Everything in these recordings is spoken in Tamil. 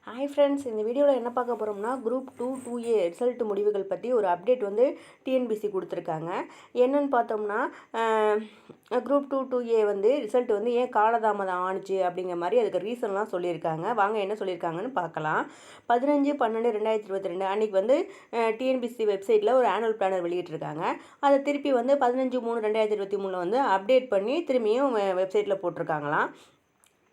ஹாய் ஃப்ரெண்ட்ஸ், இந்த வீடியோவில் என்ன பார்க்க போகிறோம்னா குரூப் 2 2A ரிசல்ட் முடிவுகள் பற்றி ஒரு அப்டேட் வந்து டிஎன்பிசி கொடுத்துருக்காங்க. என்னன்னு பார்த்தோம்னா குரூப் 2 2A வந்து ரிசல்ட் வந்து ஏன் காலதாமதம் ஆணுச்சு அப்படிங்கிற மாதிரி அதுக்கு ரீசன்லாம் சொல்லியிருக்காங்க. வாங்க என்ன சொல்லியிருக்காங்கன்னு பார்க்கலாம். 15/12/2022 அன்றைக்கி வந்து டிஎன்பிசி வெப்சைட்டில் ஒரு ஆனுவல் பிளானர் வெளியிட்டிருக்காங்க. அதை திருப்பி வந்து 15/3/2023 வந்து அப்டேட் பண்ணி திரும்பியும் வெப்சைட்டில் போட்டிருக்காங்களாம்.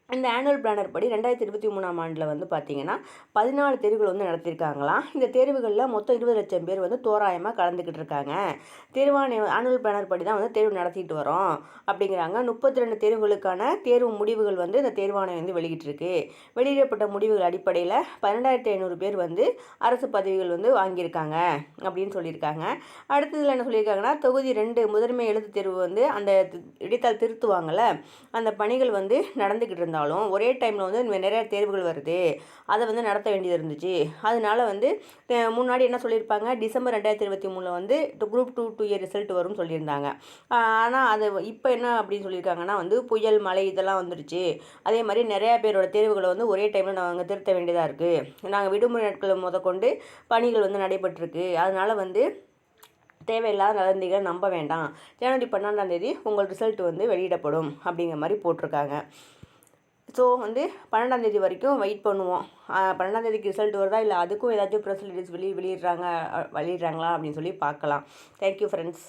இந்த ஆனுவல் பிளானர் படி 2023ஆம் ஆண்டில் வந்து பார்த்திங்கன்னா 14 தேர்வுகள் வந்து நடத்தியிருக்காங்களாம். இந்த தேர்வுகளில் மொத்தம் 20 லட்சம் பேர் வந்து தோராயமாக கலந்துக்கிட்டு இருக்காங்க. ஆனுவல் பிளானர் படி தான் வந்து தேர்வு நடத்திட்டு வரோம் அப்படிங்கிறாங்க. 32 தேர்வுகளுக்கான தேர்வு முடிவுகள் வந்து இந்த தேர்வாணையம் வந்து வெளியிட்டிருக்கு. வெளியிடப்பட்ட முடிவுகள் அடிப்படையில் 12,500 பேர் வந்து அரசு பதவிகள் வந்து வாங்கியிருக்காங்க அப்படின்னு சொல்லியிருக்காங்க. அடுத்ததில் என்ன சொல்லியிருக்காங்கன்னா, தொகுதி 2 முதன்மை எழுத்து தேர்வு வந்து அந்த இடைத்தாள் திருத்துவாங்கள்ல, அந்த பணிகள் வந்து நடந்துக்கிட்டு இருந்தாங்க. ஒரே டைமில் வந்து நிறைய தேர்வுகள் வருது, அதை வந்து நடத்த வேண்டியது இருந்துச்சு. அதனால வந்து முன்னாடி என்ன சொல்லியிருப்பாங்க, டிசம்பர் 2023 வந்து குரூப் 2 2A ரிசல்ட் வரும்னு சொல்லியிருந்தாங்க. ஆனால் அது இப்போ என்ன அப்படின்னு சொல்லியிருக்காங்கன்னா வந்து புயல் மழை இதெல்லாம் வந்துடுச்சு. அதே மாதிரி நிறையா பேரோட தேர்வுகளை வந்து ஒரே டைமில் நாங்கள் திருத்த வேண்டியதாக இருக்குது. நாங்கள் விடுமுறை நாட்களை முதற்கொண்டு பணிகள் வந்து நடைபெற்றிருக்கு. அதனால் வந்து தேவையில்லாத வதந்திகளை நம்ப வேண்டாம். ஜனவரி 12ஆம் தேதி உங்கள் ரிசல்ட் வந்து வெளியிடப்படும் அப்படிங்கிற மாதிரி போட்டிருக்காங்க. ஸோ வந்து 12ஆம் தேதி வரைக்கும் வெயிட் பண்ணுவோம். 12ஆம் தேதிக்கு ரிசல்ட் வருதா இல்லை அதுக்கும் ஏதாச்சும் ப்ரெஸ் ரிலீஸ் வெளியிடுறாங்களா அப்படின்னு சொல்லி பார்க்கலாம். Thank you friends.